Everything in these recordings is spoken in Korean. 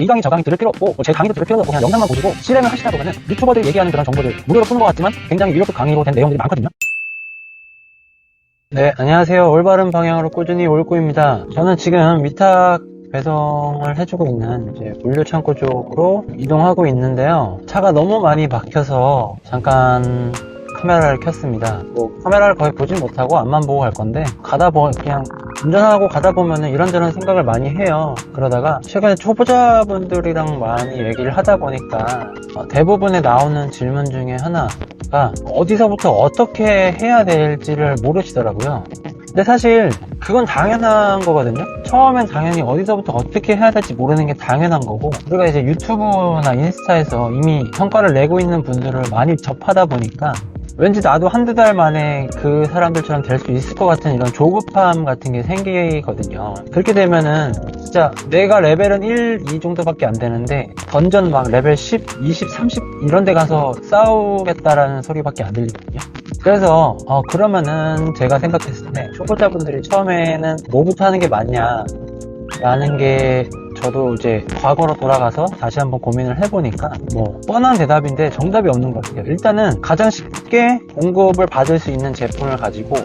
강의 저 강의 들을 필요 없고 제 강의도 들을 필요도 없고 그냥 영상만 보시고 실행을 하시다 보면은 유튜버들이 얘기하는 그런 정보들 무료로 푸는 것 같지만 굉장히 유료급 강의로 된 내용들이 많거든요. 네, 안녕하세요. 올바른 방향으로 꾸준히 올꾸입니다. 저는 지금 위탁 배송을 해주고 있는 이제 물류 창고 쪽으로 이동하고 있는데요. 차가 너무 많이 막혀서 잠깐 카메라를 켰습니다. 카메라를 거의 보진 못하고 앞만 보고 갈 건데 그냥 운전하고 가다 보면은 이런저런 생각을 많이 해요. 그러다가 최근에 초보자분들이랑 많이 얘기를 하다 보니까 대부분에 나오는 질문 중에 하나가 어디서부터 어떻게 해야 될지를 모르시더라고요. 근데 사실 그건 당연한 거거든요. 처음엔 당연히 어디서부터 어떻게 해야 될지 모르는 게 당연한 거고, 우리가 이제 유튜브나 인스타에서 이미 성과를 내고 있는 분들을 많이 접하다 보니까 왠지 나도 한두 달 만에 그 사람들처럼 될 수 있을 것 같은 이런 조급함 같은 게 생기거든요. 그렇게 되면은 진짜 내가 레벨은 1, 2 정도밖에 안 되는데 던전 막 레벨 10, 20, 30 이런 데 가서 싸우겠다라는 소리밖에 안 들리거든요. 그래서 그러면은 제가 생각했을 때 초보자분들이 처음에는 뭐부터 하는 게 맞냐 라는 게 저도 이제 과거로 돌아가서 다시 한번 고민을 해보니까 뻔한 대답인데 정답이 없는 것 같아요. 일단은 가장 쉽게 공급을 받을 수 있는 제품을 가지고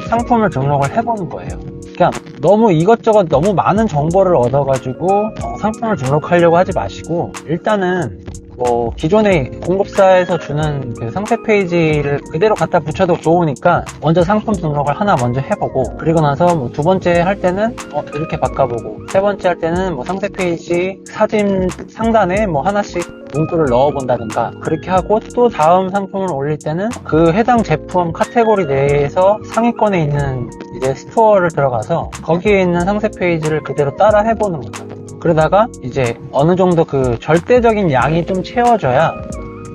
상품을 등록을 해보는 거예요. 그러니까 너무 이것저것 너무 많은 정보를 얻어가지고 상품을 등록하려고 하지 마시고, 일단은 기존의 공급사에서 주는 그 상세 페이지를 그대로 갖다 붙여도 좋으니까 먼저 상품 등록을 하나 먼저 해보고, 그리고 나서 두 번째 할 때는 이렇게 바꿔보고, 세 번째 할 때는 상세 페이지 사진 상단에 하나씩 문구를 넣어 본다든가 그렇게 하고, 또 다음 상품을 올릴 때는 그 해당 제품 카테고리 내에서 상위권에 있는 이제 스토어를 들어가서 거기에 있는 상세 페이지를 그대로 따라 해보는 거죠. 그러다가 이제 어느 정도 그 절대적인 양이 좀 채워져야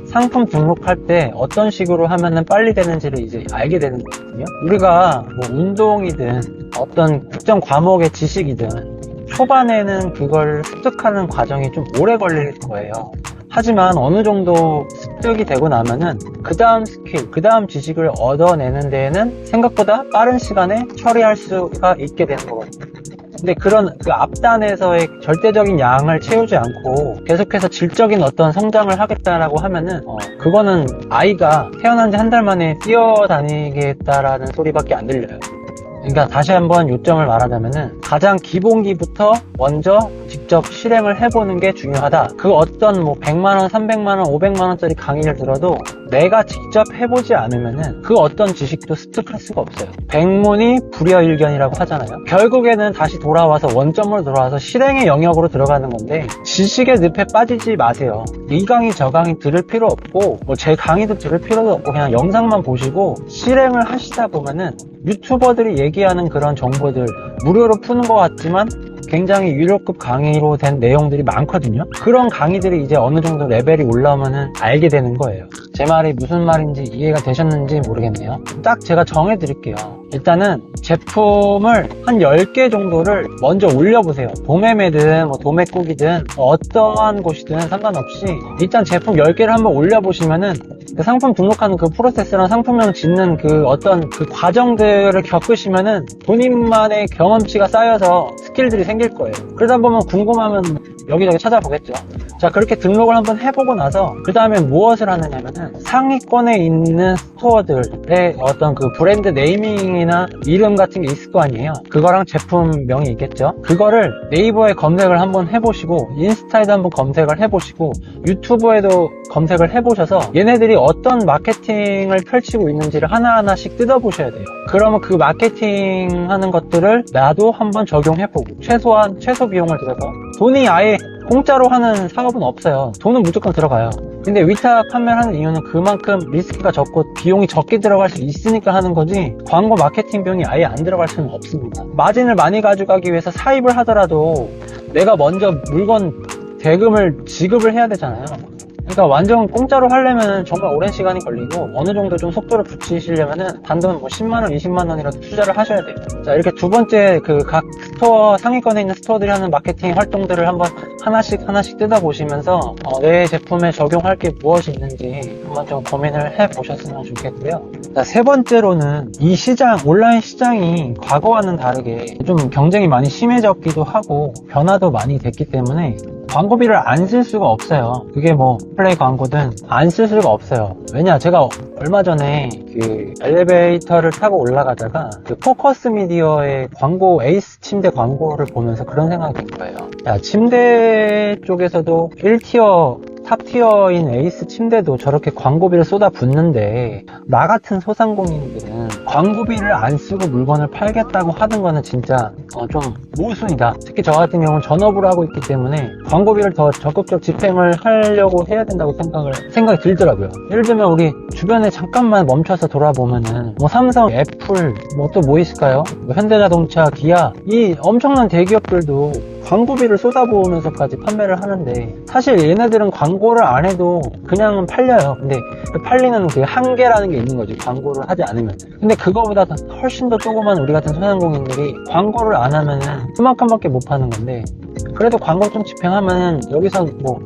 상품 등록할 때 어떤 식으로 하면은 빨리 되는지를 이제 알게 되는 거거든요. 우리가 운동이든 어떤 특정 과목의 지식이든 초반에는 그걸 습득하는 과정이 좀 오래 걸릴 거예요. 하지만 어느 정도 습득이 되고 나면은 그 다음 스킬, 그 다음 지식을 얻어내는 데에는 생각보다 빠른 시간에 처리할 수가 있게 되는 거거든요. 근데 그런 그 앞단에서의 절대적인 양을 채우지 않고 계속해서 질적인 어떤 성장을 하겠다라고 하면은 그거는 아이가 태어난 지 한 달 만에 뛰어다니겠다라는 소리밖에 안 들려요. 그러니까 다시 한번 요점을 말하자면은 가장 기본기부터 먼저 직접 실행을 해보는 게 중요하다. 그 어떤 100만원, 300만원, 500만원짜리 강의를 들어도 내가 직접 해보지 않으면은 그 어떤 지식도 습득할 수가 없어요. 백문이 불여일견이라고 하잖아요. 결국에는 다시 돌아와서 원점으로 돌아와서 실행의 영역으로 들어가는 건데, 지식의 늪에 빠지지 마세요. 이 강의 저 강의 들을 필요 없고 제 강의도 들을 필요도 없고 그냥 영상만 보시고 실행을 하시다 보면은 유튜버들이 얘기하는 그런 정보들 무료로 푸는 것 같지만 굉장히 유료급 강의로 된 내용들이 많거든요. 그런 강의들이 이제 어느 정도 레벨이 올라오면은 알게 되는 거예요. 제 말이 무슨 말인지 이해가 되셨는지 모르겠네요. 딱 제가 정해 드릴게요. 일단은 제품을 한 10개 정도를 먼저 올려보세요. 도매매든 도매국이든 어떠한 곳이든 상관없이 일단 제품 10개를 한번 올려보시면은 그 상품 등록하는 그 프로세스랑 상품명 짓는 그 어떤 그 과정들을 겪으시면은 본인만의 경험치가 쌓여서 스킬들이 생길 거예요. 그러다 보면 궁금하면 여기저기 찾아보겠죠. 자, 그렇게 등록을 한번 해보고 나서 그 다음에 무엇을 하느냐면은 상위권에 있는 스토어들의 어떤 그 브랜드 네이밍이나 이름 같은 게 있을 거 아니에요. 그거랑 제품명이 있겠죠. 그거를 네이버에 검색을 한번 해보시고, 인스타에도 한번 검색을 해보시고, 유튜브에도 검색을 해보셔서 얘네들이 어떤 마케팅을 펼치고 있는지를 하나하나씩 뜯어보셔야 돼요. 그러면 그 마케팅 하는 것들을 나도 한번 적용해보고, 최소한 최소 비용을 들여서, 돈이 아예 공짜로 하는 사업은 없어요. 돈은 무조건 들어가요. 근데 위탁 판매를 하는 이유는 그만큼 리스크가 적고 비용이 적게 들어갈 수 있으니까 하는 거지, 광고 마케팅 비용이 아예 안 들어갈 수는 없습니다. 마진을 많이 가져가기 위해서 사입을 하더라도 내가 먼저 물건 대금을 지급을 해야 되잖아요. 그러니까 완전 공짜로 하려면 정말 오랜 시간이 걸리고, 어느 정도 좀 속도를 붙이시려면은 단돈 10만원, 20만원이라도 투자를 하셔야 돼요. 자, 이렇게 두 번째 그 각 스토어, 상위권에 있는 스토어들이 하는 마케팅 활동들을 한번 하나씩 뜯어보시면서 내 제품에 적용할 게 무엇이 있는지 한번 좀 고민을 해보셨으면 좋겠고요. 자, 세 번째로는 이 시장, 온라인 시장이 과거와는 다르게 좀 경쟁이 많이 심해졌기도 하고 변화도 많이 됐기 때문에 광고비를 안 쓸 수가 없어요. 그게 뭐 플레이 광고든 안 쓸 수가 없어요. 왜냐, 제가 얼마 전에 그 엘리베이터를 타고 올라가다가 그 포커스 미디어의 광고, 에이스 침대 광고를 보면서 그런 생각이 든 거예요. 야, 침대 쪽에서도 1티어 탑티어인 에이스 침대도 저렇게 광고비를 쏟아붓는데, 나 같은 소상공인들은 광고비를 안 쓰고 물건을 팔겠다고 하는 거는 진짜 좀 모순이다. 특히 저 같은 경우는 전업을 하고 있기 때문에 광고비를 더 적극적 집행을 하려고 해야 된다고 생각이 들더라고요. 예를 들면 우리 주변에 잠깐만 멈춰서 돌아보면은 뭐 삼성, 애플, 뭐 또 뭐 있을까요? 뭐 현대자동차, 기아, 이 엄청난 대기업들도 광고비를 쏟아부으면서까지 판매를 하는데, 사실 얘네들은 광고를 안 해도 그냥 팔려요. 근데 그 팔리는 그 한계라는 게 있는 거지, 광고를 하지 않으면. 근데 그거보다 훨씬 더 조그만 우리 같은 소상공인들이 광고를 안 하면은 그만큼밖에 못 파는 건데, 그래도 광고 좀 집행하면은 여기서 뭐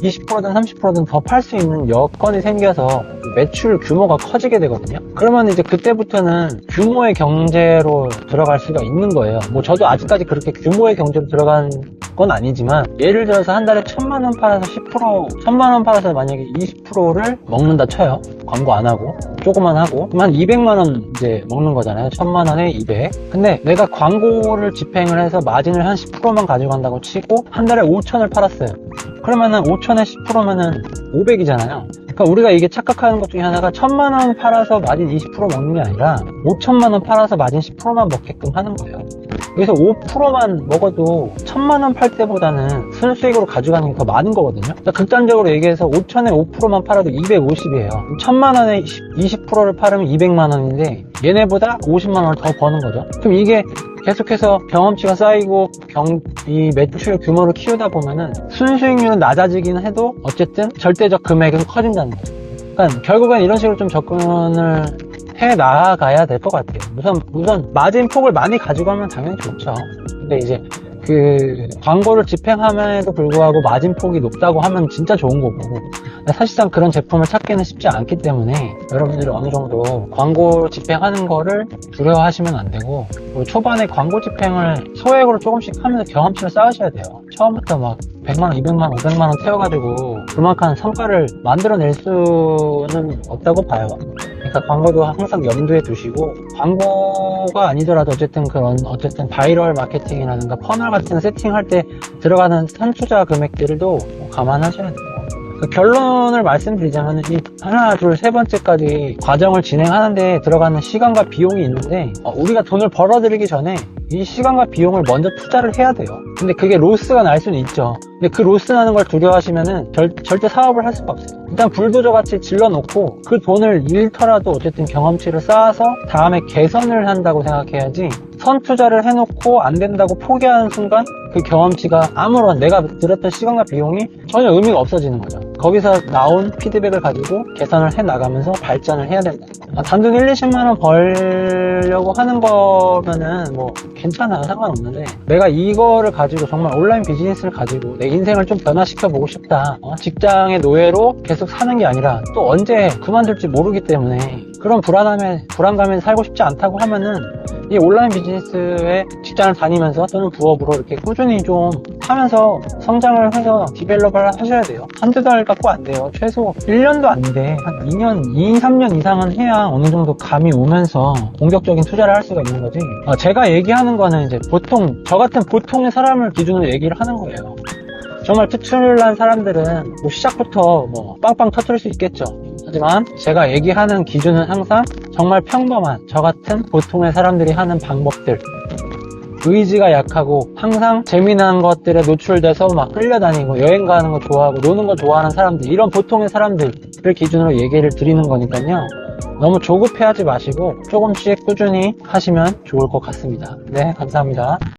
20%든 30%든 더 팔 수 있는 여건이 생겨서 매출 규모가 커지게 되거든요. 그러면 이제 그때부터는 규모의 경제로 들어갈 수가 있는 거예요. 뭐 저도 아직까지 그렇게 규모의 경제로 들어간 건 아니지만, 예를 들어서 한 달에 1,000만원 팔아서 1,000만원 팔아서 만약에 20%를 먹는다 쳐요. 광고 안 하고 조금만 하고, 그럼 한 200만원 이제 먹는 거잖아요. 1,000만원에 200. 근데 내가 광고를 집행을 해서 마진을 한 10%만 가져간다고 치고 한 달에 5,000을 팔았어요. 그러면은 5,000에 10%면은 500이잖아요. 그러니까 우리가 이게 착각하는 것 중에 하나가 1,000만원 팔아서 마진 20% 먹는 게 아니라 5,000만원 팔아서 마진 10%만 먹게끔 하는 거예요. 여기서 5%만 먹어도 1,000만원 팔 때보다는 순수익으로 가져가는 게 더 많은 거거든요. 그러니까 극단적으로 얘기해서 5,000에 5%만 팔아도 250이에요. 1,000만원에 20%를 팔으면 200만원인데 얘네보다 50만원을 더 버는 거죠. 그럼 이게 계속해서 경험치가 쌓이고 이 매출 규모를 키우다 보면은 순수익률은 낮아지긴 해도 어쨌든 절대적 금액은 커진다는 거죠. 그러니까 결국엔 이런 식으로 좀 접근을 해 나가야 될 것 같아요. 우선 마진 폭을 많이 가지고 가면 당연히 좋죠. 근데 이제 그 광고를 집행함에도 불구하고 마진 폭이 높다고 하면 진짜 좋은 거고, 사실상 그런 제품을 찾기는 쉽지 않기 때문에 여러분들이 어느 정도 광고 집행하는 거를 두려워하시면 안 되고, 그리고 초반에 광고 집행을 소액으로 조금씩 하면서 경험치를 쌓으셔야 돼요. 처음부터 막 100만원, 200만원, 500만원 태워가지고 그만한 성과를 만들어낼 수는 없다고 봐요. 그러니까 광고도 항상 염두에 두시고, 광고가 아니더라도 어쨌든 바이럴 마케팅이라든가 퍼널 같은 세팅할 때 들어가는 선투자 금액들도 감안하셔야 돼요. 그 결론을 말씀드리자면 이 하나, 둘, 세 번째까지 과정을 진행하는데 들어가는 시간과 비용이 있는데, 우리가 돈을 벌어들이기 전에 이 시간과 비용을 먼저 투자를 해야 돼요. 근데 그게 로스가 날 수는 있죠. 근데 그 로스 나는 걸 두려워하시면은 절대 사업을 할 수가 없어요. 일단 불도저 같이 질러놓고 그 돈을 잃더라도 어쨌든 경험치를 쌓아서 다음에 개선을 한다고 생각해야지, 선투자를 해놓고 안 된다고 포기하는 순간 그 경험치가 아무런 내가 들었던 시간과 비용이 전혀 의미가 없어지는 거죠. 거기서 나온 피드백을 가지고 개선을 해 나가면서 발전을 해야 된다. 단돈 1, 20만원 벌려고 하는 거면은 뭐 괜찮아요. 상관없는데, 내가 이거를 가지고 정말 온라인 비즈니스를 가지고 내 인생을 좀 변화시켜 보고 싶다. 직장의 노예로 계속 사는 게 아니라 또 언제 그만둘지 모르기 때문에 그런 불안감에 살고 싶지 않다고 하면은 이 온라인 비즈니스에 직장을 다니면서 또는 부업으로 이렇게 꾸준히 좀 하면서 성장을 해서 디벨롭을 하셔야 돼요. 한두 달 갖고 안 돼요. 최소 1년도 안 돼. 한 2, 3년 이상은 해야 어느 정도 감이 오면서 본격적인 투자를 할 수가 있는 거지. 제가 얘기하는 거는 이제 보통, 저 같은 보통의 사람을 기준으로 얘기를 하는 거예요. 정말 특출난 사람들은 뭐 시작부터 뭐 빵빵 터뜨릴 수 있겠죠. 하지만 제가 얘기하는 기준은 항상 정말 평범한 저 같은 보통의 사람들이 하는 방법들, 의지가 약하고 항상 재미난 것들에 노출돼서 막 끌려다니고 여행 가는 거 좋아하고 노는 거 좋아하는 사람들, 이런 보통의 사람들을 기준으로 얘기를 드리는 거니까요. 너무 조급해하지 마시고 조금씩 꾸준히 하시면 좋을 것 같습니다. 네, 감사합니다.